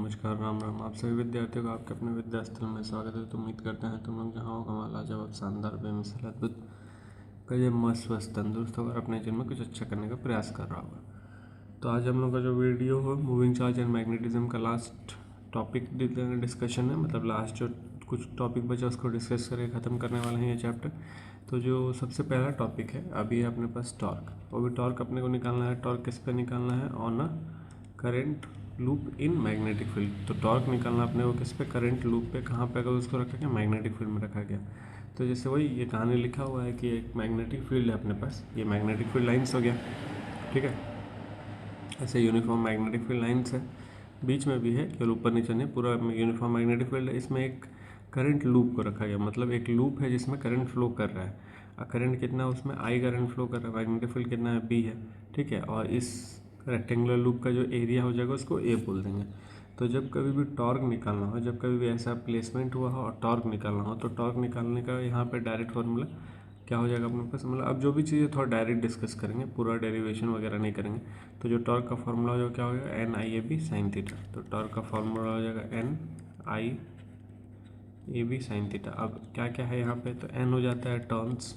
नमस्कार, राम राम। आप सभी विद्यार्थियों को आपके अपने विद्यास्थल में स्वागत है। तो उम्मीद करते हैं तुम लोग जहाँ हो कमाल आ जाओ, शानदार, बेमिसाल, अद्भुत, गजब, मस्त स्वस्थ, तंदुरुस्त होकर अपने जीवन में कुछ अच्छा करने का प्रयास कर रहा होगा। तो आज हम लोग का जो वीडियो हो मूविंग चार्ज एंड मैग्नेटिज्म का लास्ट टॉपिक डिस्कशन है। मतलब लास्ट जो कुछ टॉपिक बचा उसको डिस्कस करके ख़त्म करने वाले हैं ये चैप्टर। तो जो सबसे पहला टॉपिक है अभी है अपने पास टॉर्क। वो भी टॉर्क अपने को निकालना है। टॉर्क किस पे निकालना है? On a current loop in magnetic field. तो टॉर्क निकालना अपने को किस पे? करंट लूप पे। कहाँ पे? अगर उसको रखा गया मैग्नेटिक फील्ड में रखा गया। तो जैसे वही ये कहानी लिखा हुआ है कि एक मैग्नेटिक फील्ड है अपने पास, ये मैग्नेटिक फील्ड लाइन्स हो गया, ठीक है। ऐसे यूनिफॉर्म मैग्नेटिक फील्ड लाइन्स है, बीच में भी है, केवल ऊपर नीचे नहीं, पूरा यूनिफॉर्म मैग्नेटिक फील्ड है। इसमें एक करंट लूप को रखा गया, मतलब एक लूप है जिसमें करंट फ्लो कर रहा है। करंट कितना है उसमें? आई करंट फ्लो कर रहा है। मैग्नेटिक फील्ड कितना है? बी है, ठीक है। और इस रेक्टेंगुलर लूप का जो एरिया हो जाएगा उसको ए बोल देंगे। तो जब कभी भी टॉर्क निकालना हो, जब कभी भी ऐसा प्लेसमेंट हुआ हो और टॉर्क निकालना हो, तो टॉर्क निकालने का यहाँ पे डायरेक्ट फॉर्मूला क्या हो जाएगा अपने पास? मतलब अब जो भी चीज़ें थोड़ा डायरेक्ट डिस्कस करेंगे, पूरा डेरिवेशन वगैरह नहीं करेंगे। तो जो टॉर्क का फार्मूला हो जाएगा क्या हो जाएगा? N I A B sine theta. तो टॉर्क का फार्मूला हो जाएगा N I A B sine theta. अब क्या क्या है यहाँ पे? तो एन हो जाता है टर्न्स,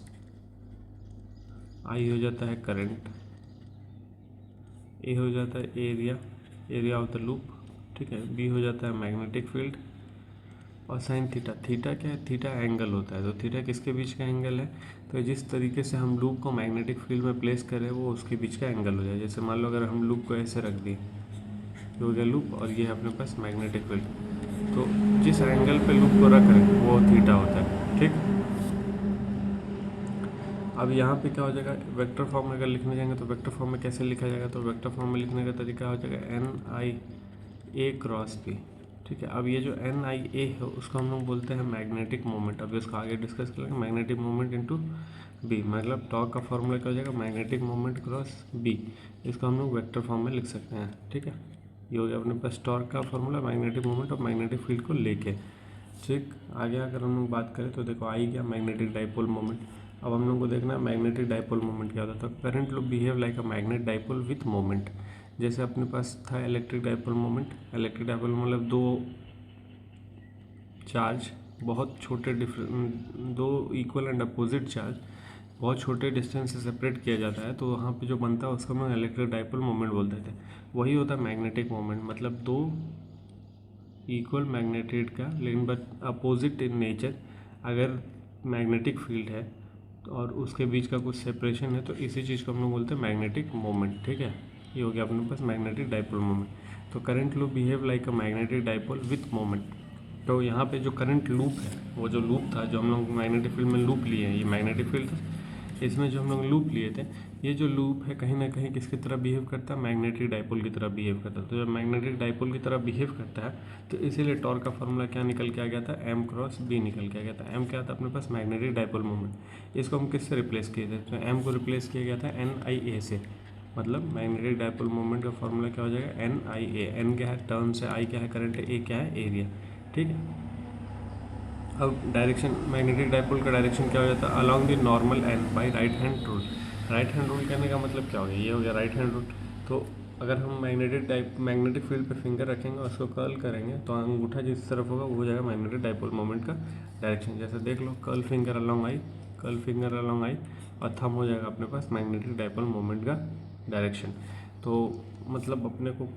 आई हो जाता है करंट, ए हो जाता है area, area of the loop, ठीक है। बी हो जाता है मैग्नेटिक फील्ड, और साइन थीटा, थीटा क्या है? थीटा एंगल होता है। तो थीटा किसके बीच का एंगल है? तो जिस तरीके से हम लूप को मैग्नेटिक फील्ड में प्लेस करें वो उसके बीच का एंगल हो जाए। जैसे मान लो अगर हम लूप को ऐसे रख दिए, ये हो गया लूप और ये है अपने पास मैग्नेटिक फील्ड, तो जिस एंगल पे लूप को रख रहे हैं वो थीटा होता है, ठीक। अब यहाँ पे क्या हो जाएगा? वेक्टर फॉर्म में अगर लिखने जाएंगे तो वेक्टर फॉर्म में कैसे लिखा जाएगा? तो वेक्टर फॉर्म में लिखने का तरीका हो जाएगा N I A cross B, ठीक है। अब ये जो एन आई ए है उसको हम लोग बोलते हैं मैग्नेटिक मोमेंट। अभी उसको आगे डिस्कस करेंगे। मैग्नेटिक मोमेंट इनटू बी, मतलब टॉर्क का फॉर्मूला क्या हो जाएगा? Magnetic moment cross B. इसको हम लोग वेक्टर फॉर्म में लिख सकते हैं, ठीक है। ये हो गया अपने पास टॉर्क का फॉर्मूला, मैग्नेटिक मोमेंट और मैग्नेटिक फील्ड को लेके, ठीक। आगे अगर हम लोग बात करें तो देखो आई क्या? Magnetic dipole moment. अब हम लोग को देखना है मैग्नेटिक डाइपोल मोमेंट क्या होता है। तो current loop behave like a magnet dipole with moment. जैसे अपने पास था electric dipole moment. Electric dipole मतलब दो चार्ज बहुत छोटे दो इक्वल एंड अपोजिट चार्ज बहुत छोटे डिस्टेंस से सेपरेट किया जाता है, तो वहाँ पे जो बनता है उसको हम इलेक्ट्रिक डाइपोल मोमेंट बोलते थे। वही होता है मैग्नेटिक मोमेंट, मतलब दो इक्वल मैग्नेटिड का लेकिन बट अपोजिट इन नेचर अगर मैग्नेटिक फील्ड है और उसके बीच का कुछ सेपरेशन है, तो इसी चीज़ को हम लोग बोलते हैं मैग्नेटिक मोमेंट, ठीक है। ये हो गया अपने पास मैग्नेटिक डाइपोल मोमेंट। तो current loop behave like a magnetic dipole with moment. तो यहाँ पे जो करंट लूप है, वो जो लूप था जो हम लोग मैग्नेटिक फील्ड में लूप लिए हैं, ये मैग्नेटिक फील्ड था, इसमें जो हम लोग लूप लिए थे, ये जो लूप है कहीं ना कहीं किसकी तरह बिहेव करता है? मैग्नेटिक डाइपोल की तरह बिहेव करता है। तो जब मैग्नेटिक डाइपोल की तरह बिहेव करता है तो इसीलिए टॉर्क का फॉर्मूला क्या निकल के आ गया था? एम क्रॉस बी निकल के आ गया था। एम क्या था अपने पास? Magnetic dipole moment. इसको हम किससे रिप्लेस किए थे? तो एम को रिप्लेस किया गया था एन आई ए से, मतलब मैग्नेटिक डाइपोल मोमेंट का फॉर्मूला क्या हो जाएगा? N I A. एन क्या है? टर्न्स है, आई क्या है? करंट है, ए क्या है? एरिया, ठीक है। अब डायरेक्शन, मैग्नेटिक डाइपोल का डायरेक्शन क्या हो जाता है? Along the normal and by right hand rule. Right hand rule कहने का मतलब क्या हो गया? ये हो गया राइट हैंड रूल। तो अगर हम मैग्नेटिक फील्ड पे फिंगर रखेंगे और उसको कर्ल करेंगे तो अंगूठा जिस तरफ होगा वो हो जाएगा मैग्नेटिक डाइपोल मोमेंट का डायरेक्शन। जैसे देख लो, कर्ल फिंगर अलॉन्ग आई, कर्ल फिंगर अलॉन्ग आई, और थंब हो जाएगा अपने पास मैग्नेटिक डाइपोल मोमेंट का डायरेक्शन। तो मतलब अपने को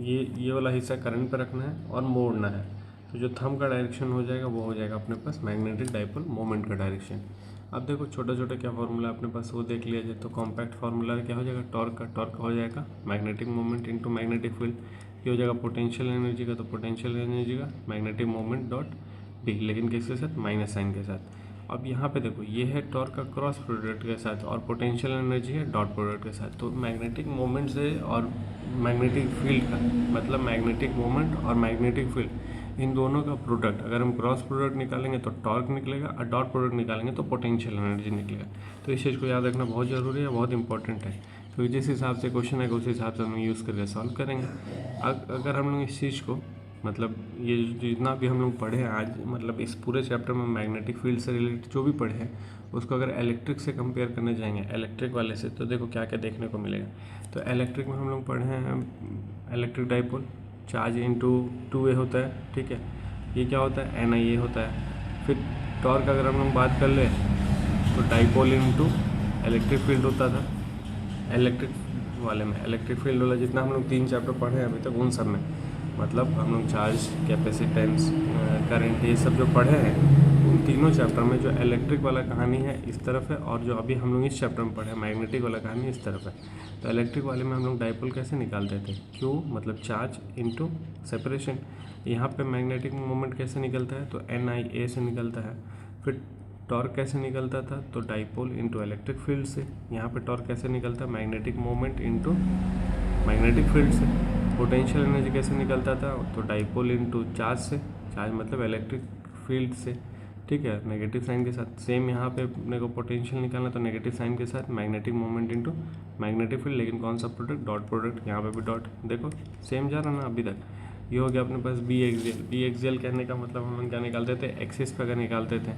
ये वाला हिस्सा करंट पे रखना है और मोड़ना है। तो जो थंब का डायरेक्शन हो जाएगा वो हो जाएगा अपने पास मैग्नेटिक डाइपोल मोमेंट का डायरेक्शन। अब देखो छोटा छोटा क्या फॉर्मूला अपने पास वो देख लिया जाए। तो कॉम्पैक्ट फार्मूला क्या हो जाएगा? टॉर्क हो जाएगा magnetic moment into magnetic field. ये हो जाएगा पोटेंशियल एनर्जी का, तो पोटेंशियल एनर्जी का मैग्नेटिक मोमेंट डॉट बी, लेकिन किसके साथ? माइनस साइन के साथ। अब यहाँ पे देखो ये है टॉर्क का क्रॉस प्रोडक्ट के साथ और पोटेंशियल एनर्जी है डॉट प्रोडक्ट के साथ। तो मैग्नेटिक मोमेंट से और मैग्नेटिक फील्ड का मतलब मैग्नेटिक मोमेंट और मैग्नेटिक फील्ड, इन दोनों का प्रोडक्ट अगर हम क्रॉस प्रोडक्ट निकालेंगे तो टॉर्क निकलेगा, और डॉट प्रोडक्ट निकालेंगे तो पोटेंशियल एनर्जी निकलेगा। तो इस चीज़ को याद रखना बहुत ज़रूरी है, बहुत इंपॉर्टेंट है, क्योंकि जिस हिसाब से क्वेश्चन है उस हिसाब से हम यूज़ करके सॉल्व करेंगे। अगर हम लोग इस चीज़ को मतलब ये जितना भी हम लोग पढ़े हैं आज, मतलब इस पूरे चैप्टर में मैग्नेटिक फील्ड से रिलेटेड जो भी पढ़े हैं उसको अगर इलेक्ट्रिक से कंपेयर करने जाएंगे, इलेक्ट्रिक वाले से, तो देखो क्या क्या देखने को मिलेगा। तो इलेक्ट्रिक में हम लोग पढ़े हैं electric dipole, charge into 2a होता है, ठीक है। ये क्या होता है, NIA होता है। फिर टॉर्क अगर हम लोग बात कर ले तो डाइपोल इंटू इलेक्ट्रिक फील्ड होता था। इलेक्ट्रिक वाले में इलेक्ट्रिक फील्ड वाला जितना हम लोग 3 चैप्टर पढ़े हैं अभी तक, उन सब में मतलब हम लोग चार्ज, कैपेसिटेंस, करंट, ये सब जो पढ़े हैं उन तीनों चैप्टर में जो इलेक्ट्रिक वाला कहानी है इस तरफ है, और जो अभी हम लोग इस चैप्टर में पढ़े हैं मैग्नेटिक वाला कहानी इस तरफ है। तो इलेक्ट्रिक वाले में हम लोग डाइपोल कैसे निकालते थे, क्यों, मतलब चार्ज इंटू सेपरेशन। यहाँ पे मैग्नेटिक मोमेंट कैसे निकलता है, तो NIA से निकलता है। फिर टॉर्क कैसे निकलता था, तो डाइपोल इंटू इलेक्ट्रिक फील्ड से। यहाँ पे टॉर्क कैसे निकलता है, magnetic moment into magnetic field से। पोटेंशियल एनर्जी कैसे निकलता था, तो डाइपोल इंटू चार्ज से, चार्ज मतलब इलेक्ट्रिक फील्ड से, ठीक है, नेगेटिव साइन के साथ। सेम यहाँ पे अपने को पोटेंशियल निकालना तो नेगेटिव साइन के साथ magnetic moment into magnetic field, लेकिन कौन सा प्रोडक्ट, डॉट प्रोडक्ट, यहाँ पे भी डॉट, देखो सेम जा रहा ना अभी तक। ये हो गया अपने पास बी एक्सियल कहने का मतलब हम लोग क्या निकालते थे, एक्सिस पे अगर निकालते थे।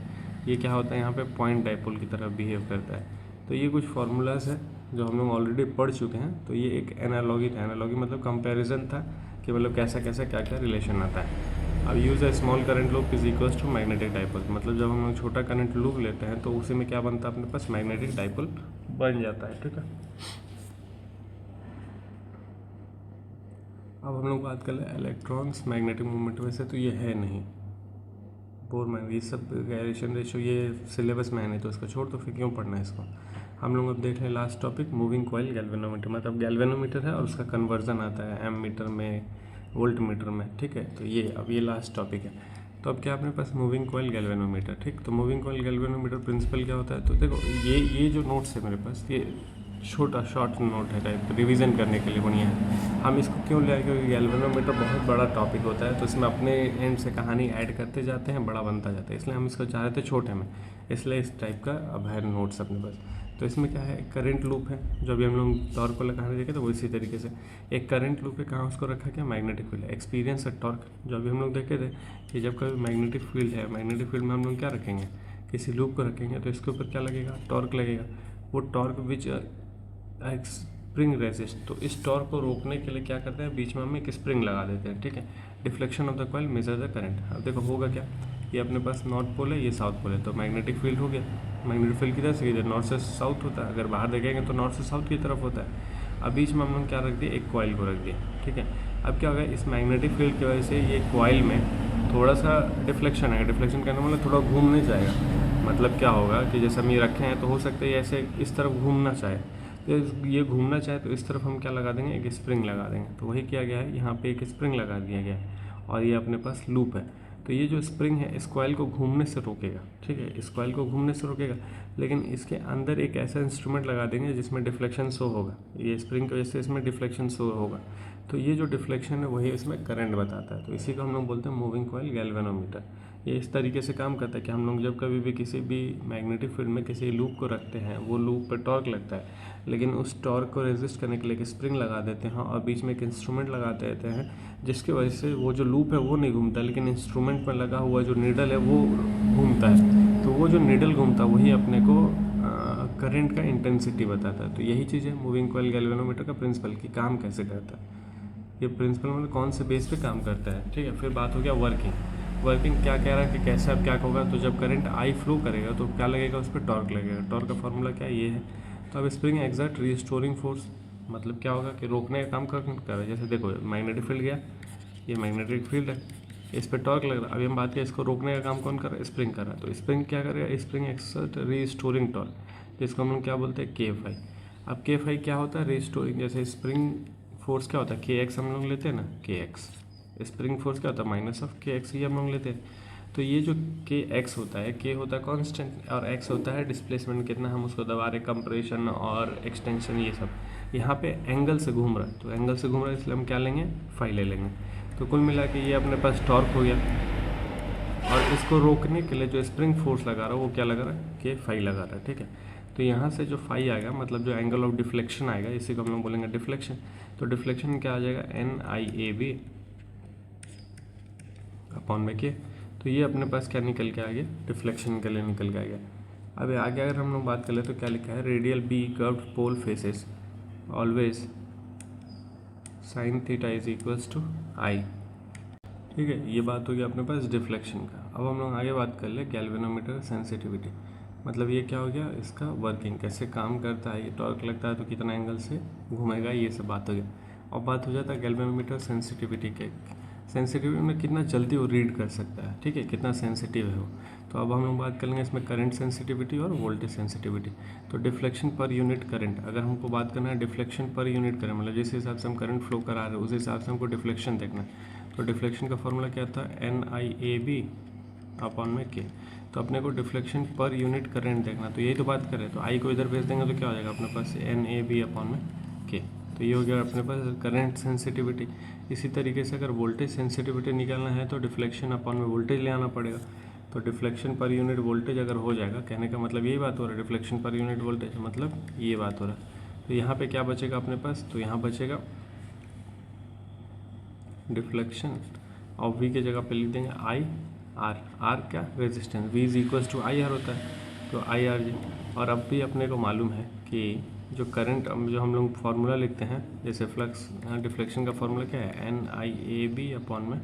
ये क्या होता है, यहाँ पे पॉइंट डाइपोल की तरह बिहेव करता है। तो ये कुछ फार्मूलाज है जो हम लोग ऑलरेडी पढ़ चुके हैं। तो ये एक एनालॉगी था, एनालॉगी मतलब कंपैरिजन था कि मतलब कैसा कैसा क्या क्या रिलेशन आता है। अब use a small current loop is equals to magnetic dipole, मतलब जब हम लोग छोटा करंट लूप लेते हैं तो उसी में क्या बनता है, अपने पास मैग्नेटिक डाइपोल बन जाता है, ठीक है। अब हम लोग बात कर लें इलेक्ट्रॉन्स मैग्नेटिक मोमेंट। वैसे तो ये है नहीं, बोर मैन, ये सब गायरेशन रेशो ये सिलेबस में है नहीं, तो इसको छोड़, तो फिर क्यों पढ़ना है इसको। हम लोग अब देख रहे हैं last topic, moving coil galvanometer. मतलब गैल्वेनोमीटर है और उसका कन्वर्जन आता है एम मीटर में, वोल्ट मीटर में, ठीक है। तो ये अब ये लास्ट टॉपिक है। तो अब क्या अपने पास मूविंग कॉइल गैल्वेनोमीटर, ठीक। तो मूविंग कॉइल गैल्वेनोमीटर प्रिंसिपल क्या होता है, तो देखो ये जो नोट्स है मेरे पास, ये छोटा शॉर्ट नोट है टाइप, रिवीजन करने के लिए बढ़िया है। हम इसको क्यों ले आए, क्योंकि गैल्वेनोमीटर बहुत बड़ा टॉपिक होता है, तो इसमें अपने एंड से कहानी ऐड करते जाते हैं, बड़ा बनता जाता है, इसलिए हम इसको चाह रहे थे छोटे में, इसलिए इस टाइप का अब है नोट्स अपने पास। तो इसमें क्या है, करंट लूप है, जो अभी हम लोग टॉर्क वाला कहानी देखे तो वो इसी तरीके से एक करंट लूप है। कहाँ उसको रखा क्या, मैग्नेटिक फील्ड, एक्सपीरियंस है टॉर्क, जो अभी हम लोग देखे थे कि जब कभी मैग्नेटिक फील्ड है, मैग्नेटिक फील्ड में हम लोग क्या रखेंगे, किसी लूप को रखेंगे, तो इसके ऊपर क्या लगेगा, टॉर्क लगेगा। वो टॉर्क विच स्प्रिंग रेजिस्ट, तो इस टॉर्क को रोकने के लिए क्या करते हैं, बीच में हम एक स्प्रिंग लगा देते हैं, ठीक है। Deflection of the coil measure the current. अब देखो होगा क्या, ये अपने पास नॉर्थ पोल है, ये साउथ पोल है, तो मैग्नेटिक फील्ड हो गया। मैग्नेटिक फील्ड किधर से किधर, नॉर्थ से साउथ होता है, अगर बाहर देखेंगे तो नॉर्थ से साउथ की तरफ होता है। अब बीच में हम लोग क्या रख दिए, एक कॉइल को रख दिया, ठीक है। अब क्या होगा, इस मैग्नेटिक फील्ड की वजह से ये कॉइल में थोड़ा सा डिफ्लेक्शन आएगा। डिफ्लेक्शन करने मतलब थोड़ा घूमने जाएगा। मतलब क्या होगा कि जैसे हम ये रखे हैं तो हो सकता है ऐसे इस तरफ घूमना चाहे, तो ये घूमना चाहे तो इस तरफ हम क्या लगा देंगे, एक स्प्रिंग लगा देंगे। तो वही किया गया है, यहाँ पे एक स्प्रिंग लगा दिया गया है और ये अपने पास लूप है। तो ये जो स्प्रिंग है इस कॉइल को घूमने से रोकेगा, ठीक है, इस कॉइल को घूमने से रोकेगा। लेकिन इसके अंदर एक ऐसा इंस्ट्रूमेंट लगा देंगे जिसमें डिफ्लेक्शन शो होगा, ये स्प्रिंग की वजह से इसमें डिफ्लेक्शन शो होगा। तो ये जो डिफ्लेक्शन है वही इसमें करंट बताता है। तो इसी को हम लोग बोलते हैं मूविंग कॉइल गैल्वेनोमीटर। ये इस तरीके से काम करता है कि हम लोग जब कभी भी किसी भी मैग्नेटिक फील्ड में किसी लूप को रखते हैं, वो लूप पर टॉर्क लगता है, लेकिन उस टॉर्क को रेजिस्ट करने के लिए एक स्प्रिंग लगा देते हैं और बीच में एक इंस्ट्रूमेंट लगा देते हैं, जिसकी वजह से वो जो लूप है वो नहीं घूमता, लेकिन इंस्ट्रूमेंट पर लगा हुआ जो नीडल है वो घूमता है। तो वो जो नीडल घूमता है वही अपने को करंट का इंटेंसिटी बताता है। तो यही चीज़ है मूविंग कॉइल गैल्वेनोमीटर का प्रिंसिपल, कि काम कैसे करता है। ये प्रिंसिपल मतलब कौन से बेस पे काम करता है, ठीक है। फिर बात हो गया वर्किंग। वर्किंग क्या कह रहा है कि कैसे अब क्या होगा, तो जब करंट आई फ्लो करेगा तो क्या लगेगा, उस पर टॉर्क लगेगा। टॉर्क का फॉर्मूला क्या है, ये है। तो अब स्प्रिंग एक्सर्ट रिस्टोरिंग फोर्स, मतलब क्या होगा कि रोकने का काम कर रहा है। जैसे देखो मैग्नेटिक फील्ड गया, ये मैग्नेटिक फील्ड है, इस पर टॉर्क लग रहा है। अभी हम बात करें इसको रोकने का काम कौन कर रहा है, स्प्रिंग कर रहा है। तो स्प्रिंग क्या करेगा, स्प्रिंग एक्सर्ट रिस्टोरिंग टॉर्क, जिसको हम लोग क्या बोलते हैं, KFI। अब KFI क्या होता है, रिस्टोरिंग। जैसे स्प्रिंग फोर्स क्या होता है, KX हम लोग लेते हैं ना, KX। स्प्रिंग फोर्स क्या होता है, माइनस ऑफ KX, ये हम लोग लेते हैं। तो ये जो KX होता है, K होता है कांस्टेंट और X होता है डिस्प्लेसमेंट, कितना हम उसको दबा रहे, कंप्रेशन और एक्सटेंशन, ये सब। यहाँ पे एंगल से घूम रहा है, तो एंगल से घूम रहा है इसलिए हम क्या लेंगे, फाई ले लेंगे। तो कुल मिला के ये अपने पास टॉर्क हो गया। और इसको रोकने के लिए जो स्प्रिंग फोर्स लगा रहा है वो क्या लगा रहा है, KFI लगा रहा है, ठीक है। तो यहाँ से जो फाई आएगा, मतलब जो एंगल ऑफ डिफ्लेक्शन आएगा, इसी को हम लोग बोलेंगे डिफ्लेक्शन। तो डिफ्लेक्शन क्या आ जाएगा, NIAB अपॉन में K। तो ये अपने पास क्या निकल के आ गया, डिफ्लेक्शन के लिए निकल के आ गया। अब आगे अगर हम लोग बात कर ले तो क्या लिखा है, radial B curved pole faces always sine theta is equals to I. ठीक है, ये बात होगी अपने पास डिफ्लेक्शन का। अब हम लोग आगे बात कर ले गैल्वेनोमीटर सेंसिटिविटी, मतलब ये क्या हो गया, इसका वर्किंग कैसे काम करता है, ये टॉर्क लगता है तो कितना एंगल से घूमेगा, ये सब बात हो गया। और बात हो जाता है गैल्वेनोमीटर सेंसिटिविटी के, सेंसिटिविटी में कितना जल्दी वो रीड कर सकता है, ठीक है, कितना सेंसिटिव है वो। तो अब हम लोग बात करेंगे इसमें करंट सेंसिटिविटी और वोल्टेज सेंसिटिविटी। तो डिफ्लेक्शन पर यूनिट करंट, अगर हमको बात करना है डिफ्लेक्शन पर यूनिट करंट, मतलब जिस हिसाब से हम करंट फ्लो करा रहे हैं उस हिसाब से हमको डिफ्लेक्शन देखना है। तो डिफ्लेक्शन का फॉर्मूला क्या था, NIAB अपॉन में K। तो अपने को डिफ्लेक्शन पर यूनिट करंट देखना, तो यही तो बात करें, तो I को इधर भेज देंगे तो क्या हो जाएगा अपने पास NAB अपॉन में K। तो ये हो गया अपने पास करंट सेंसिटिविटी। इसी तरीके से अगर वोल्टेज सेंसिटिविटी निकालना है तो डिफ्लेक्शन अपॉन में वोल्टेज ले आना पड़ेगा। तो डिफ्लेक्शन पर यूनिट वोल्टेज अगर हो जाएगा, कहने का मतलब यही बात हो रहा है, डिफ्लेक्शन पर यूनिट वोल्टेज मतलब ये बात हो रहा है। तो यहाँ पे क्या बचेगा अपने पास, तो यहाँ बचेगा डिफ्लेक्शन और V के जगह पे लिख देंगे IR क्या resistance, V is equals to IR होता है, तो IRG। और अब भी अपने को मालूम है कि जो करंट जो हम लोग फार्मूला लिखते हैं, जैसे फ्लक्स डिफ्लेक्शन का फार्मूला क्या है, NIAB अपॉन में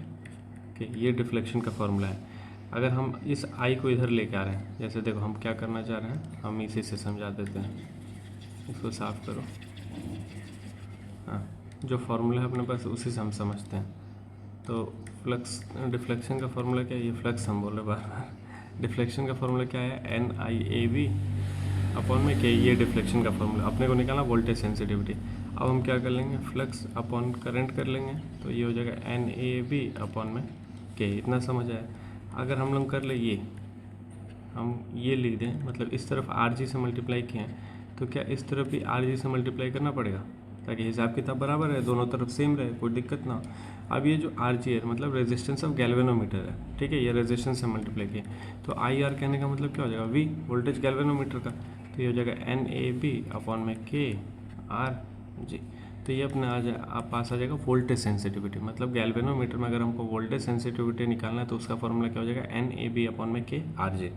कि ये डिफ्लेक्शन का फार्मूला है। अगर हम इस I को इधर लेके आ रहे हैं, जैसे देखो हम क्या करना चाह रहे हैं, हम इसी से समझा देते हैं, इसको साफ करो। हाँ, जो फार्मूला है अपने पास उसी से हम समझते हैं। तो फ्लक्स डिफ्लेक्शन का फार्मूला क्या है, ये फ्लक्स हम बोल रहे बार बार, डिफ्लेक्शन का फार्मूला क्या है, NIAB अपॉन में K, ये डिफ्लेक्शन का फार्मूला। अपने को निकालना वोल्टेज सेंसिटिविटी। अब हम क्या कर लेंगे, फ्लक्स अपॉन करंट कर लेंगे, तो ये हो जाएगा NAB अपॉन में K। इतना समझ आया। अगर हम लोग कर ले ये, हम ये लिख दें, मतलब इस तरफ RG से मल्टीप्लाई किए हैं, तो क्या इस तरफ भी RG से मल्टीप्लाई करना पड़ेगा ताकि हिसाब किताब बराबर है, दोनों तरफ सेम रहे, कोई दिक्कत ना हो। अब ये जो RG है मतलब रेजिस्टेंस ऑफ गैल्वेनोमीटर है, ठीक है, ये रेजिस्टेंस से मल्टीप्लाई किए, तो IR कहने का मतलब क्या हो जाएगा, V वोल्टेज गैल्वेनोमीटर का, तो ये हो जाएगा NAB अपॉन में KRG। तो ये अपने आप पास आ जाएगा वोल्टेज सेंसिटिविटी, मतलब गैल्वेनोमीटर में अगर हमको वोल्टेज सेंसिटिविटी निकालना है तो उसका फॉर्मूला क्या हो जाएगा, NAB अपॉन में KRG।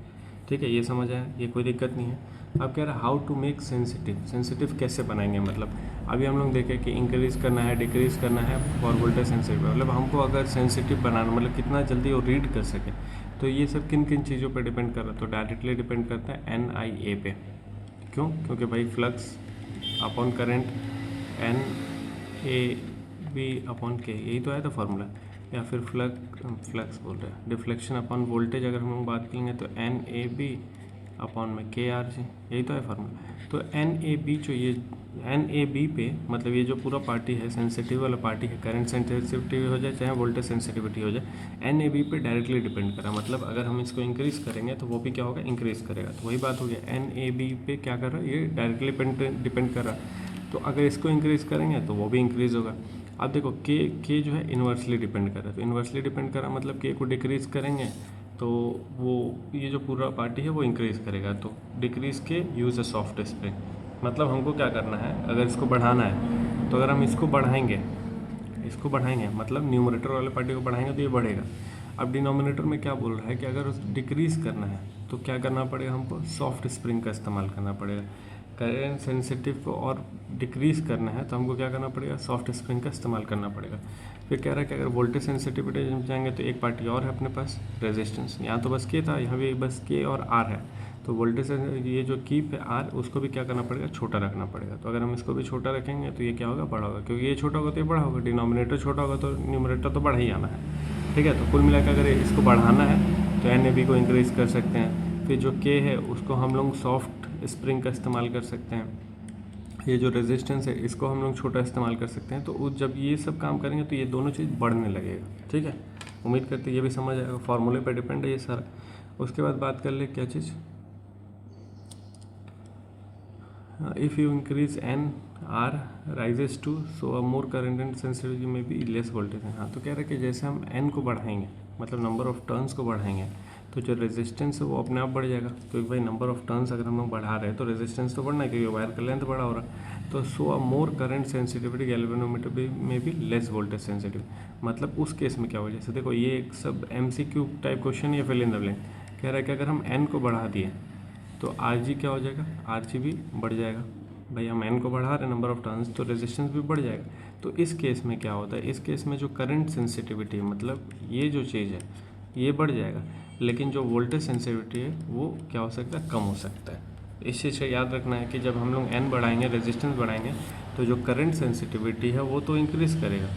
ठीक है, ये समझ आया, ये कोई दिक्कत नहीं है। अब कह रहा है how to make sensitive, sensitive कैसे बनाएंगे, मतलब अभी हम लोग देखें कि इंक्रीज़ करना है डिक्रीज़ करना है फॉर वोल्टेज सेंसिटिव, मतलब हमको अगर सेंसिटिव बनाना, मतलब कितना जल्दी वो रीड कर सके, तो ये सब किन किन चीज़ों पर डिपेंड कर रहा है, तो डायरेक्टली डिपेंड करता है NIA पे। क्यों, क्योंकि भाई flux upon current NAB upon K, यही तो आया था फॉर्मूला, या फिर फ्लक्स बोल रहे हैं, डिफ्लेक्शन अपॉन वोल्टेज अगर हम लोग बात करेंगे तो NAB अपॉन में KRG, यही तो है फार्मूला। तो NAB जो ये NAB पे, मतलब ये जो पूरा पार्टी है सेंसिटिव वाला पार्टी है, करंट सेंसिटिविटी हो जाए चाहे वोल्टेज सेंसिटिविटी हो जाए, NAB पे डायरेक्टली डिपेंड करा, मतलब अगर हम इसको इंक्रीज़ करेंगे तो वो भी क्या होगा, इंक्रीज़ करेगा। तो वही बात हो गया, NAB पे क्या कर रहा है, ये डायरेक्टली डिपेंड कर रहा है, तो अगर इसको इंक्रीज़ करेंगे तो वो भी इंक्रीज़ होगा। अब देखो के जो है इन्वर्सली डिपेंड कर रहा है, तो इन्वर्सली डिपेंड कर रहा है मतलब के को डिक्रीज़ करेंगे तो वो ये जो पूरा पार्टी है वो इंक्रीज़ करेगा, तो डिक्रीज़ के यूज़ अ सॉफ्ट स्प्रिंग, मतलब हमको क्या करना है, अगर इसको बढ़ाना है तो अगर हम इसको बढ़ाएंगे मतलब न्यूमरेटर वाले पार्टी को बढ़ाएंगे तो ये बढ़ेगा। अब डिनोमिनेटर में क्या बोल रहा है कि अगर डिक्रीज़ करना है तो क्या करना पड़ेगा, हमको सॉफ्ट स्प्रिंग का इस्तेमाल करना पड़ेगा। करंट सेंसिटिव को और डिक्रीज़ करना है तो हमको क्या करना पड़ेगा, सॉफ्ट स्प्रिंग का इस्तेमाल करना पड़ेगा। फिर कह रहा है कि अगर वोल्टेज सेंसिटिविटी जाएंगे तो एक पार्टी और है अपने पास रेजिस्टेंस, यहाँ तो बस के था, यहाँ भी बस के और आर है, तो वोल्टेज ये जो कीप है आर, उसको भी क्या करना पड़ेगा, छोटा रखना पड़ेगा। तो अगर हम इसको भी छोटा रखेंगे तो ये क्या होगा, बड़ा होगा, क्योंकि ये छोटा होगा तो ये बड़ा होगा, डिनोमिनेटर छोटा होगा तो न्यूमरेटर तो बढ़ा ही आना है। ठीक है, तो कुल मिलाकर अगर इसको बढ़ाना है तो NAB को इंक्रीज़ कर सकते हैं, फिर जो के है उसको हम लोग सॉफ्ट स्प्रिंग का इस्तेमाल कर सकते हैं, ये जो रेजिस्टेंस है इसको हम लोग छोटा इस्तेमाल कर सकते हैं। तो जब ये सब काम करेंगे तो ये दोनों चीज़ बढ़ने लगेगा। ठीक है, उम्मीद करते हैं ये भी समझ आएगा, फार्मूले पे डिपेंड है ये सारा। उसके बाद बात कर ले क्या चीज़, if you increase N R rises to so a more current and sensitivity में भी लेस वोल्टेज है। हाँ, तो कह रहे हैं कि जैसे हम एन को बढ़ाएंगे, मतलब नंबर ऑफ टर्न्स को बढ़ाएंगे, तो जो रेजिस्टेंस है वो अपने आप बढ़ जाएगा, क्योंकि भाई नंबर ऑफ टर्न्स अगर हम लोग बढ़ा रहे हैं तो रेजिस्टेंस तो बढ़ना है, क्योंकि वायर का लेंथ बड़ा हो रहा है। तो सो a more current sensitivity galvanometer में भी लेस वोल्टेज सेंसिटिव, मतलब उस केस में क्या हो, जैसे देखो ये एक सब MCQ टाइप क्वेश्चन या फिल इन द ब्लैंक, कह रहा है कि अगर हम एन को बढ़ा दिए तो RG क्या हो जाएगा, RG भी बढ़ जाएगा। भाई हम एन को बढ़ा रहे हैं नंबर ऑफ टर्न्स, तो रेजिस्टेंस भी बढ़ जाएगा। तो इस केस में क्या होता है, इस केस में जो करंट सेंसिटिविटी है, मतलब ये जो चीज़ है ये बढ़ जाएगा, लेकिन जो वोल्टेज सेंसिटिविटी है वो क्या हो सकता है, कम हो सकता है। इस चीज़ से याद रखना है कि जब हम लोग n बढ़ाएंगे, रेजिस्टेंस बढ़ाएंगे, तो जो करंट सेंसिटिविटी है वो तो इंक्रीज़ करेगा,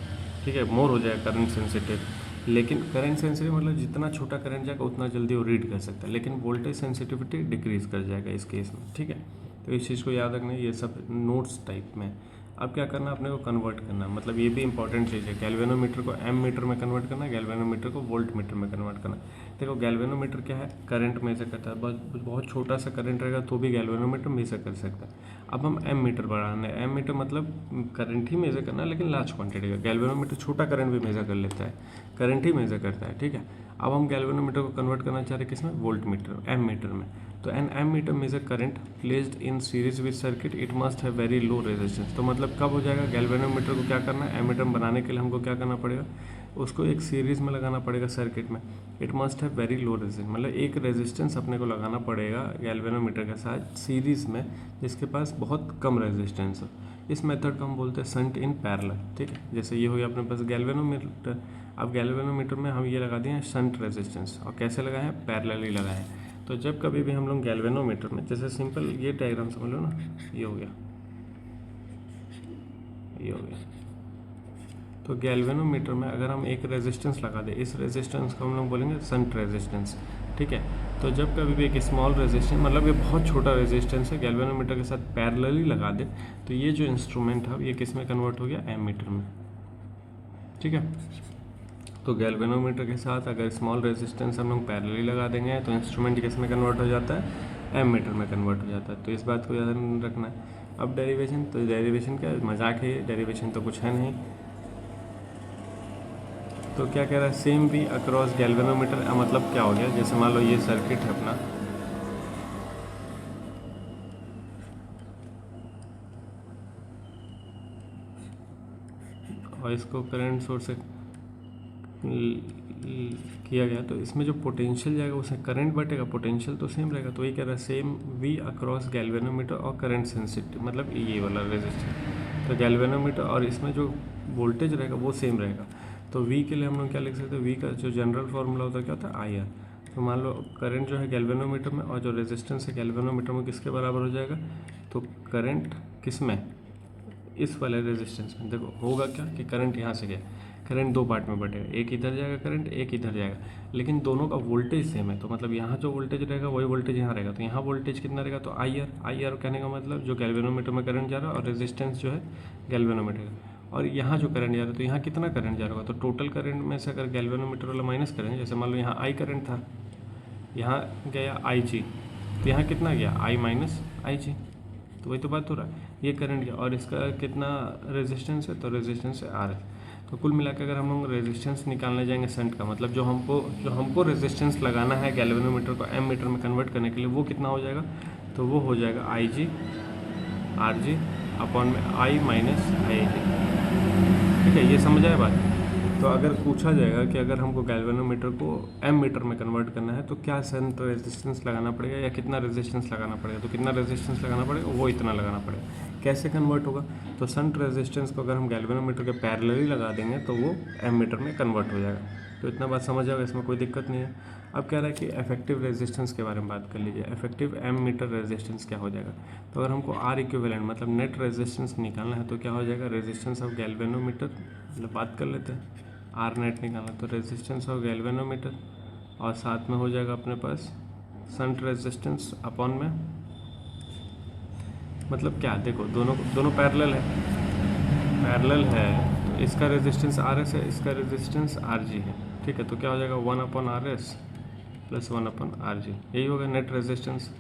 ठीक है, मोर हो जाएगा करंट सेंसिटिव। लेकिन करंट सेंसिटिव मतलब जितना छोटा करंट जाएगा उतना जल्दी वो रीड कर सकता है, लेकिन वोल्टेज सेंसिटिविटी डिक्रीज़ कर जाएगा इस केस में, ठीक है। तो इस चीज़ को याद रखना है, ये सब नोट्स टाइप में। अब क्या करना, अपने को कन्वर्ट करना, मतलब ये भी इंपॉर्टेंट चीज़ है। गैल्वेनोमीटर को एम मीटर में कन्वर्ट करना, गैल्वेनोमीटर को वोल्ट मीटर में कन्वर्ट करना। देखो गैल्वेनोमीटर क्या है, करंट मेजर करता है, बहुत छोटा सा करंट रहेगा तो भी गैल्वेनोमीटर मेजर कर सकता है। अब हम एम मीटर बढ़ाना है, एम मीटर मतलब करंट ही मेजर करना है लेकिन लार्ज क्वांटिटी का। गैल्वेनोमीटर छोटा करंट भी मेजर कर लेता है, करंट ही मेजर करता है, ठीक है। अब हम गैल्वेनोमीटर को कन्वर्ट करना चाह रहे हैं किसमें, वोल्ट मीटर, एम मीटर में। तो an ammeter measure current placed in series with circuit, it must have very low resistance. तो मतलब कब हो जाएगा, गैल्वेनोमीटर को क्या करना है, एम मीटर बनाने के लिए हमको क्या करना पड़ेगा, उसको एक सीरीज़ में लगाना पड़ेगा सर्किट में। It must have very low resistance, मतलब एक रेजिस्टेंस अपने को लगाना पड़ेगा गैल्वेनोमीटर के साथ सीरीज़ में जिसके पास बहुत कम रेजिस्टेंस हो। इस मेथड को हम बोलते हैं शंट इन पैरेलल, ठीक है। जैसे ये हो गया अपने पास गैल्वेनोमीटर। अब गैल्वेनोमीटर में हम ये लगा दिए हैं शंट रेजिस्टेंस, और कैसे लगाए हैं, पैरेलली लगाए हैं। तो जब कभी भी हम लोग गैल्वेनोमीटर में, जैसे सिंपल ये डायग्राम समझ लो ना, ये हो गया, ये हो गया। तो गैल्वेनोमीटर में अगर हम एक रेजिस्टेंस लगा दें, इस रेजिस्टेंस को हम लोग बोलेंगे शंट रेजिस्टेंस, ठीक है। तो जब कभी भी एक स्मॉल रेजिस्टेंस, मतलब ये बहुत छोटा रेजिस्टेंस है, गैल्वेनोमीटर के साथ पैरेलली लगा दे, तो ये जो इंस्ट्रूमेंट है ये किस में कन्वर्ट हो गया, एम मीटर में, ठीक है। तो गैल्वेनोमीटर के साथ अगर स्मॉल रेजिस्टेंस हम लोग पैरेलली लगा देंगे तो इंस्ट्रूमेंट किस में कन्वर्ट हो जाता है, एम मीटर में कन्वर्ट हो जाता है। तो इस बात को याद रखना है। अब डेरिवेशन, तो डेरिवेशन क्या मजाक है, डेरिवेशन तो कुछ है नहीं। तो क्या कह रहा है, सेम भी अक्रॉस गैल्वेनोमीटर, मतलब क्या हो गया, जैसे मान लो ये सर्किट है अपना, और इसको करंट सोर्स से किया गया, तो इसमें जो पोटेंशियल जाएगा उसमें करंट बटेगा, पोटेंशियल तो सेम रहेगा। तो ये कह रहा है सेम वी अक्रॉस गैल्वेनोमीटर और करंट सेंसिटिव, मतलब ये वाला रेजिस्टेंस। तो गैल्वेनोमीटर और इसमें जो वोल्टेज रहेगा वो सेम रहेगा। तो वी के लिए हम लोग क्या लिख सकते हैं, वी का जो जनरल फॉर्मूला होता है क्या होता है, आई आर। तो मान लो करंट जो है गैल्वेनोमीटर में और जो रेजिस्टेंस है गैल्वेनोमीटर में किसके बराबर हो जाएगा, तो करंट किस में, इस वाले रेजिस्टेंस में। देखो होगा क्या कि करंट यहाँ से गया, करंट दो पार्ट में बटेगा, एक इधर जाएगा करंट, एक इधर जाएगा, लेकिन दोनों का वोल्टेज सेम है। तो मतलब यहाँ जो वोल्टेज रहेगा वही वोल्टेज यहाँ रहेगा। तो यहाँ वोल्टेज कितना रहेगा, तो आई आर कहने का मतलब जो गैल्वेनोमीटर में करंट जा रहा है और रेजिस्टेंस जो है गैल्वेनोमीटर का, और यहाँ जो करंट जा रहा है तो यहाँ कितना करंट जा रहा होगा। तो टोटल करंट में से अगर गैल्वेनोमीटर वाला माइनस करेंगे, जैसे मान लो यहाँ आई करंट था, यहाँ गया आई जी, तो यहाँ कितना गया, आई माइनस आई जी। तो वही तो बात हो रहा है, ये करंट गया और इसका कितना रेजिस्टेंस है, तो रेजिस्टेंस है आर है। तो कुल मिलाकर अगर हम लोग रेजिस्टेंस निकालने जाएंगे शंट का, मतलब जो हमको रेजिस्टेंस लगाना है गैल्वेनोमीटर को एम मीटर में कन्वर्ट करने के लिए, वो कितना हो जाएगा, तो वो हो जाएगा आई जी आर जी अपॉन में आई माइनस आई जी, ठीक है। ये समझ आए बात। तो अगर पूछा जाएगा कि अगर हमको गैल्वेनोमीटर को एम मीटर में कन्वर्ट करना है तो क्या शंट रेजिस्टेंस लगाना पड़ेगा या कितना रेजिस्टेंस लगाना पड़ेगा, तो कितना रेजिस्टेंस लगाना पड़ेगा, वो इतना लगाना पड़ेगा। कैसे कन्वर्ट होगा, तो शंट रेजिस्टेंस को अगर हम गैल्वेनोमीटर के पैरेलली लगा देंगे तो वो एम मीटर में कन्वर्ट हो जाएगा। तो इतना बात समझ जाएगा, इसमें कोई दिक्कत नहीं है। अब कह रहा है कि इफेक्टिव रेजिस्टेंस के बारे में बात कर लीजिए। इफेक्टिव एम मीटर रेजिस्टेंस क्या हो जाएगा, तो अगर हमको आर इक्विवेलेंट मतलब नेट रेजिस्टेंस निकालना है तो क्या हो जाएगा, रेजिस्टेंस ऑफ गैल्वेनोमीटर, मतलब बात कर लेते हैं आर नेट निकालना, तो रेजिस्टेंस ऑफ गैल्वेनोमीटर और साथ में हो जाएगा अपने पास शंट रेजिस्टेंस अपॉन में, मतलब क्या, देखो दोनों पैरेलल है, तो इसका रेजिस्टेंस आर एस है, इसका रेजिस्टेंस आर जी है, ठीक है। तो क्या हो जाएगा 1 upon R S plus 1 upon R G, यही होगा net resistance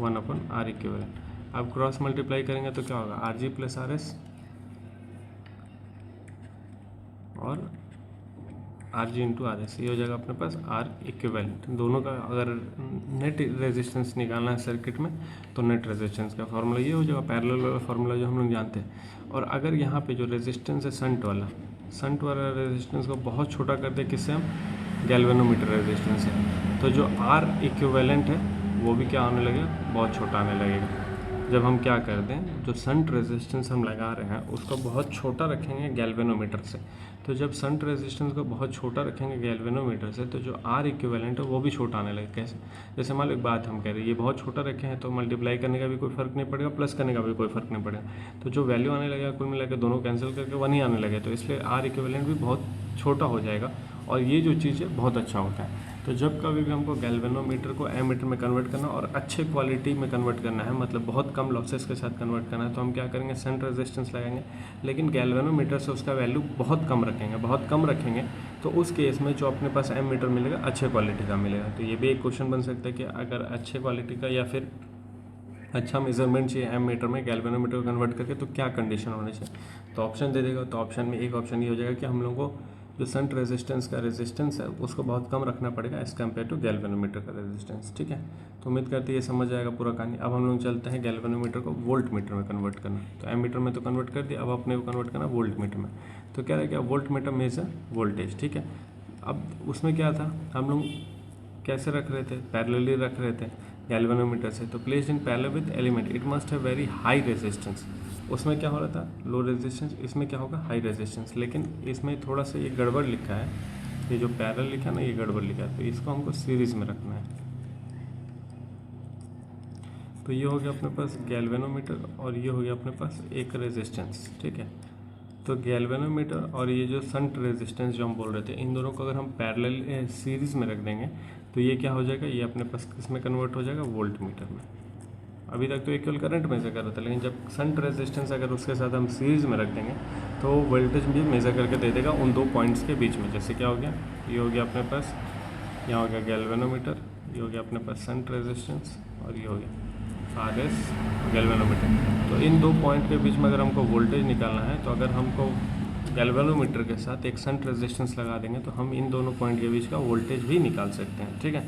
1 upon R equivalent. अब क्रॉस मल्टीप्लाई करेंगे तो क्या होगा, R G plus R S और R G into R S, ये हो जाएगा अपने पास आर इक्विवेलेंट। दोनों का अगर नेट रेजिस्टेंस निकालना है सर्किट में तो नेट रेजिस्टेंस का फार्मूला ये हो जाएगा, पैरेलल वाला फार्मूला जो हम लोग जानते हैं। और अगर यहाँ पे जो रेजिस्टेंस है शंट वाला रेजिस्टेंस को बहुत छोटा कर दे, किससे हम, गैल्वेनोमीटर रेजिस्टेंस है, तो जो आर इक्विवेलेंट है वो भी क्या होने लगेगा, बहुत छोटा आने लगेगा। जब हम क्या कर दें, जो शंट रेजिस्टेंस हम लगा रहे हैं उसको बहुत छोटा रखेंगे गैल्वेनोमीटर से। तो जब शंट रेजिस्टेंस को बहुत छोटा रखेंगे गैल्वेनोमीटर से तो जो आर इक्विवेलेंट है वो भी छोटा आने लगे। कैसे? जैसे मान लो एक बात हम कह रहे हैं, ये बहुत छोटा रखे हैं तो मल्टीप्लाई करने का भी कोई फर्क नहीं पड़ेगा, प्लस करने का भी कोई फर्क नहीं पड़ेगा, तो जो वैल्यू आने लगेगा कुल मिला के दोनों कैंसिल करके 1 ही आने लगे, तो इसलिए आर इक्विवेलेंट भी बहुत छोटा हो जाएगा और ये जो चीज़ है बहुत अच्छा होता है। तो जब कभी भी हमको गैल्वेनोमीटर को एमीटर में कन्वर्ट करना और अच्छे क्वालिटी में कन्वर्ट करना है, मतलब बहुत कम लॉसेस के साथ कन्वर्ट करना है, तो हम क्या करेंगे, शंट रेजिस्टेंस लगाएंगे, लेकिन गैल्वेनोमीटर से उसका वैल्यू बहुत कम रखेंगे तो उस केस में जो अपने पास एमीटर मिलेगा अच्छे क्वालिटी का मिलेगा। तो ये भी एक क्वेश्चन बन सकता है कि अगर अच्छे क्वालिटी का या फिर अच्छा मेजरमेंट चाहिए एमीटर में गैल्वेनोमीटर को कन्वर्ट करके तो क्या कंडीशन होने चाहिए, तो ऑप्शन दे देगा। तो ऑप्शन में एक ऑप्शन ये हो जाएगा कि हम लोग को जो शंट रेजिस्टेंस का रेजिस्टेंस है उसको बहुत कम रखना पड़ेगा एज कम्पेयर टू गैल्वेनोमीटर का रेजिस्टेंस। ठीक है, तो उम्मीद करते हैं ये समझ आएगा पूरा कहानी। अब हम लोग चलते हैं गैल्वेनोमीटर को वोल्ट मीटर में कन्वर्ट करना। तो एमीटर में तो कन्वर्ट कर दिया, अब अपने को कन्वर्ट करना वोल्ट मीटर में। तो क्या रहेगा, वोल्ट मीटर मेजर वोल्टेज। ठीक है, अब उसमें क्या था, हम लोग कैसे रख रहे थे, पैरेलली रख रहे थे गैल्वेनोमीटर से। तो placed in parallel with element it must have very high resistance. उसमें क्या हो रहा था, लो रेजिस्टेंस, इसमें क्या होगा, हाई रेजिस्टेंस। लेकिन इसमें थोड़ा सा ये गड़बड़ लिखा है, ये जो पैरेलल लिखा है ना, ये गड़बड़ लिखा है, तो इसको हमको सीरीज़ में रखना है। तो ये हो गया अपने पास गैल्वेनोमीटर और ये हो गया अपने पास एक रेजिस्टेंस। ठीक है, तो गैल्वेनोमीटर और ये जो शंट रेजिस्टेंस जो हम बोल रहे थे, इन दोनों को अगर हम पैरेलल सीरीज़ में रख देंगे तो ये क्या हो जाएगा, ये अपने पास किस में कन्वर्ट हो जाएगा, वोल्ट मीटर में। अभी तक तो इक्वल करंट मेजर कर रहा था, लेकिन जब शंट रेजिस्टेंस अगर उसके साथ हम सीरीज़ में रख देंगे तो वोल्टेज भी मेजर करके दे देगा उन दो पॉइंट्स के बीच में। जैसे क्या हो गया, ये हो गया अपने पास, यहाँ हो गया गैल्वेनोमीटर, ये हो गया अपने पास शंट रेजिस्टेंस और ये हो गया RS गैल्वेनोमीटर। तो इन दो पॉइंट के बीच में अगर हमको वोल्टेज निकालना है तो अगर हमको गैल्वेनोमीटर के साथ एक शंट रेजिस्टेंस लगा देंगे तो हम इन दोनों पॉइंट के बीच का वोल्टेज भी निकाल सकते हैं। ठीक है,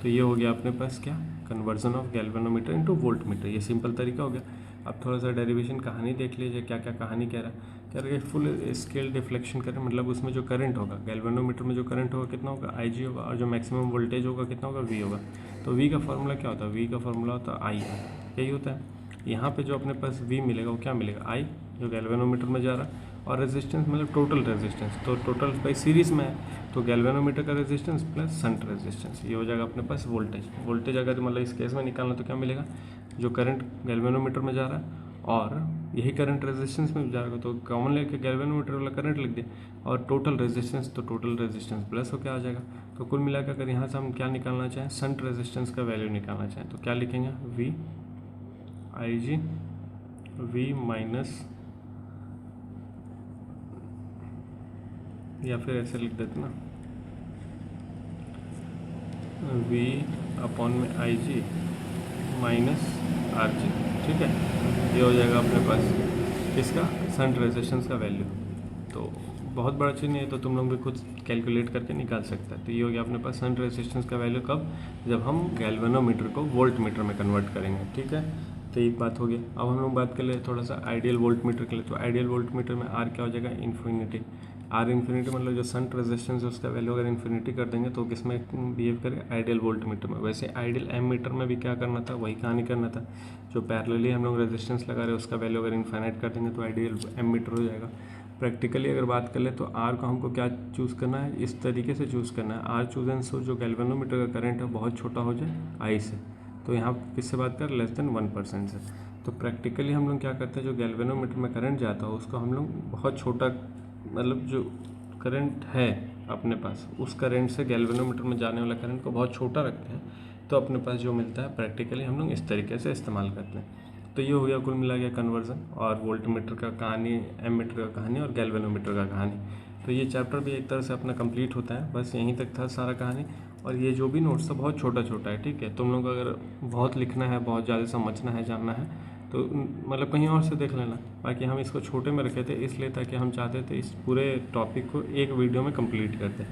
तो ये हो गया अपने पास क्या, conversion of galvanometer into volt meter. ये सिंपल तरीका हो गया। अब थोड़ा सा डेरिवेशन कहानी देख लीजिए, क्या क्या कहानी कह रहा है, फुल स्केल डिफ्लेक्शन करें, मतलब उसमें जो करंट होगा गैल्वेनोमीटर में, जो करंट होगा कितना होगा, IG होगा, और जो मैक्सिमम वोल्टेज होगा कितना होगा, V होगा। तो V का फार्मूला क्या होता है, V का फार्मूला होता है I, यही होता है। यहाँ पे जो अपने पास V मिलेगा वो क्या मिलेगा, I, जो गैल्वेनोमीटर में जा रहा है, और रेजिस्टेंस मतलब टोटल रेजिस्टेंस, तो टोटल बाई सीरीज़ में है तो गैल्वेनोमीटर का रेजिस्टेंस प्लस शंट रेजिस्टेंस, ये हो जाएगा अपने पास वोल्टेज अगर मतलब इस केस में निकालना तो क्या मिलेगा, जो करंट गैल्वेनोमीटर में जा रहा है और यही करंट रेजिस्टेंस में जा रहा है, तो कॉमन लेके गैल्वेनोमीटर वाला करंट लिख दिया, और टोटल रेजिस्टेंस, तो टोटल रेजिस्टेंस प्लस हो क्या आ जाएगा। तो कुल मिलाकर अगर यहाँ से हम क्या निकालना चाहें, शंट रेजिस्टेंस का वैल्यू निकालना चाहें तो क्या लिखेंगे, IG V माइनस, या फिर ऐसे लिख देते ना, V अपॉन में IG माइनस RG। ठीक है, ये हो जाएगा अपने पास इसका शंट रेजिस्टेंस का वैल्यू। तो बहुत बड़ा चीज़ नहीं है, तो तुम लोग भी खुद कैलकुलेट करके निकाल सकते हैं। तो ये हो गया अपने पास शंट रेजिस्टेंस का वैल्यू कब, जब हम गैल्वेनोमीटर को वोल्ट मीटर में कन्वर्ट करेंगे। ठीक है, तो एक बात हो गई। अब हम लोग बात कर ले थोड़ा सा आइडियल वोल्ट मीटर के लिए। तो आइडियल वोल्ट मीटर में R क्या हो जाएगा, इन्फिनिटी। R इन्फिनिटी मतलब जो शंट रेजिस्टेंस है उसका वैल्यू अगर इन्फिनिटी कर देंगे तो किसमें बिहेव करेगा, आइडियल वोल्ट मीटर में। वैसे आइडियल एम मीटर में भी क्या करना था, वही कहानी करना था। जो पैरेलली हम लोग रेजिस्टेंस लगा रहे हैं उसका वैल्यू अगर इन्फाइनाइट कर देंगे तो आइडियल एम मीटर हो जाएगा। प्रैक्टिकली अगर बात कर ले तो R को हमको क्या चूज़ करना है, इस तरीके से चूज़ करना है, R चूज एंड सो जो गैल्वेनोमीटर का करंट है बहुत छोटा हो जाए I से। तो यहाँ किससे बात कर, लेस देन 1% से। तो प्रैक्टिकली हम लोग क्या करते हैं, जो गैल्वेनोमीटर में करंट जाता है उसको हम लोग बहुत छोटा, मतलब जो करंट है अपने पास उस करंट से गैल्वेनोमीटर में जाने वाला करंट को बहुत छोटा रखते हैं, तो अपने पास जो मिलता है प्रैक्टिकली हम लोग इस तरीके से इस्तेमाल करते हैं। तो ये हो गया कुल मिला गया कन्वर्जन और वोल्ट मीटर का कहानी, एम मीटर का कहानी और गैल्वेनोमीटर का कहानी। तो ये चैप्टर भी एक तरह से अपना कंप्लीट होता है, बस यहीं तक था सारा कहानी। और ये जो भी नोट्स था बहुत छोटा छोटा है। ठीक है, तुम लोग अगर बहुत लिखना है, बहुत ज़्यादा समझना है, जानना है तो मतलब कहीं और से देख लेना। बाकी हम इसको छोटे में रखे थे इसलिए ताकि हम चाहते थे इस पूरे टॉपिक को एक वीडियो में कंप्लीट कर दें।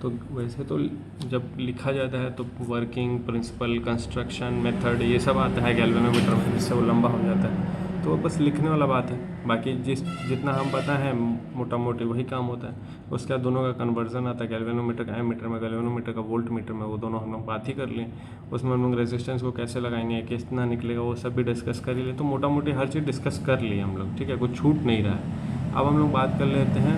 तो वैसे तो जब लिखा जाता है तो वर्किंग, प्रिंसिपल, कंस्ट्रक्शन, मेथड, ये सब आता है गैल्वेनोमीटर में, जिससे वो लंबा हो जाता है। तो तो बस लिखने वाला बात है, बाकी जितना हम पता है मोटा मोटी वही काम होता है। उसके बाद दोनों का कन्वर्जन आता है, गैल्वेनोमीटर का एमीटर में, गैल्वेनोमीटर का वोल्ट मीटर में, वो दोनों हम लोग बात ही कर लिए। उसमें हम लोग रेजिस्टेंस को कैसे लगाएंगे, कितना निकलेगा, वो सब भी डिस्कस कर ही लिए। तो मोटा मोटी हर चीज़ डिस्कस कर लिए हम लोग, ठीक है, कुछ छूट नहीं रहा है। अब हम लोग बात कर लेते हैं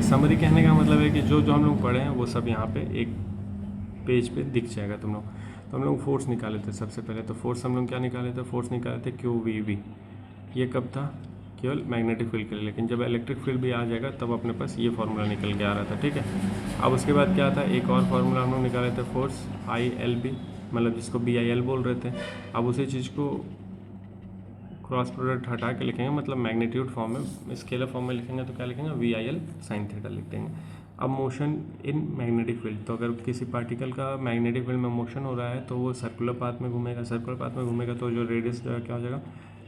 समरी कहने का मतलब है कि जो जो हम लोग पढ़े हैं वो सब यहाँ पे एक पेज पे दिख जाएगा तुम लोग। तो हम लोग फोर्स निकाले थे सबसे पहले। तो फोर्स हम लोग क्या निकाले थे, फोर्स निकाले थे QVV। ये कब था, केवल मैग्नेटिक फील्ड के लिए, लेकिन जब इलेक्ट्रिक फील्ड भी आ जाएगा तब अपने पास ये फार्मूला निकल के आ रहा था, ठीक है। अब उसके बाद क्या था, एक और फार्मूला हम लोग निकाले थे, फोर्स ILB, मतलब जिसको BIL बोल रहे थे। अब उसी चीज़ को क्रॉस प्रोडक्ट हटा के लिखेंगे, मतलब मैग्नीट्यूड फॉर्म में, स्केलर फॉर्म में लिखेंगे तो क्या लिखेंगे, VIL sin थीटा लिख देंगे। अब मोशन इन मैग्नेटिक फील्ड, तो अगर किसी पार्टिकल का मैग्नेटिक फील्ड में मोशन हो रहा है तो वो सर्कुलर पाथ में घूमेगा, सर्कुलर पाथ में घूमेगा तो जो रेडियस जो है क्या हो जाएगा,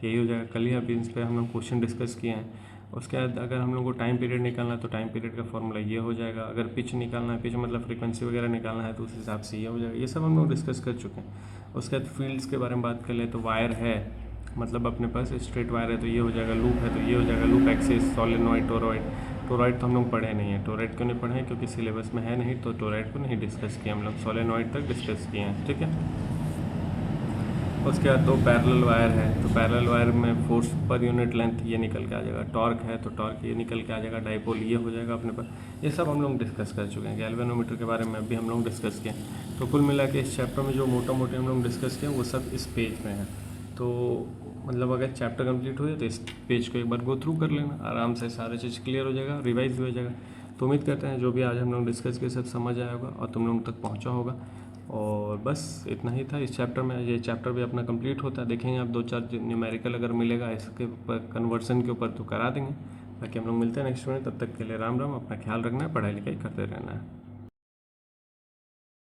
यही हो जाएगा। कल ही अभी इस पर हम लोग क्वेश्चन डिस्कस किए हैं। उसके बाद अगर हम लोग को टाइम पीरियड निकालना है तो टाइम पीरियड का फॉर्मूला ये हो जाएगा। अगर पिच निकालना है, पिच मतलब फ्रीक्वेंसी वगैरह निकालना है तो उस हिसाब से ये हो जाएगा। ये सब हम लोग डिस्कस कर चुके हैं। उसके बाद फील्ड्स के बारे में बात कर ले तो वायर है, मतलब अपने पास स्ट्रेट वायर है तो ये हो जाएगा, लूप है तो ये हो जाएगा, लूप एक्सिस, सोलेनॉइड, टोरॉइड तो हम लोग पढ़े नहीं है। टोरॉइड क्यों नहीं पढ़े हैं, क्योंकि सिलेबस में है नहीं, तो टोरॉइड को नहीं डिस्कस किया हम लोग, सोलेनॉइड तक डिस्कस किए हैं, ठीक है। उसके बाद तो पैरेलल वायर है, तो पैरेलल वायर में फोर्स पर यूनिट लेंथ ये निकल के आ जाएगा, टॉर्क है तो टॉर्क ये निकल के आ जाएगा, डाइपोल ये हो जाएगा अपने पास। ये सब हम लोग डिस्कस कर चुके हैं। गैल्वेनोमीटर के बारे में भी हम लोग डिस्कस किए। तो कुल मिला के इस चैप्टर में जो मोटा मोटी हम लोग डिस्कस किए वो सब इस पेज में है। तो मतलब अगर चैप्टर कंप्लीट हो जाए तो इस पेज को एक बार गो थ्रू कर लेना, आराम से सारी चीज़ क्लियर हो जाएगा, रिवाइज भी हो जाएगा। तो उम्मीद करते हैं जो भी आज हम लोग डिस्कस किए सब समझ आया होगा और तुम लोगों तक पहुंचा होगा। और बस इतना ही था इस चैप्टर में। ये चैप्टर भी अपना कंप्लीट होता है, देखेंगे आप 2-4 न्यूमेरिकल अगर मिलेगा इसके ऊपर, कन्वर्सन के ऊपर, तो करा देंगे। बाकी हम लोग मिलते हैं नेक्स्ट में, तब तक के लिए राम राम, अपना ख्याल रखना है, पढ़ाई लिखाई करते रहना है।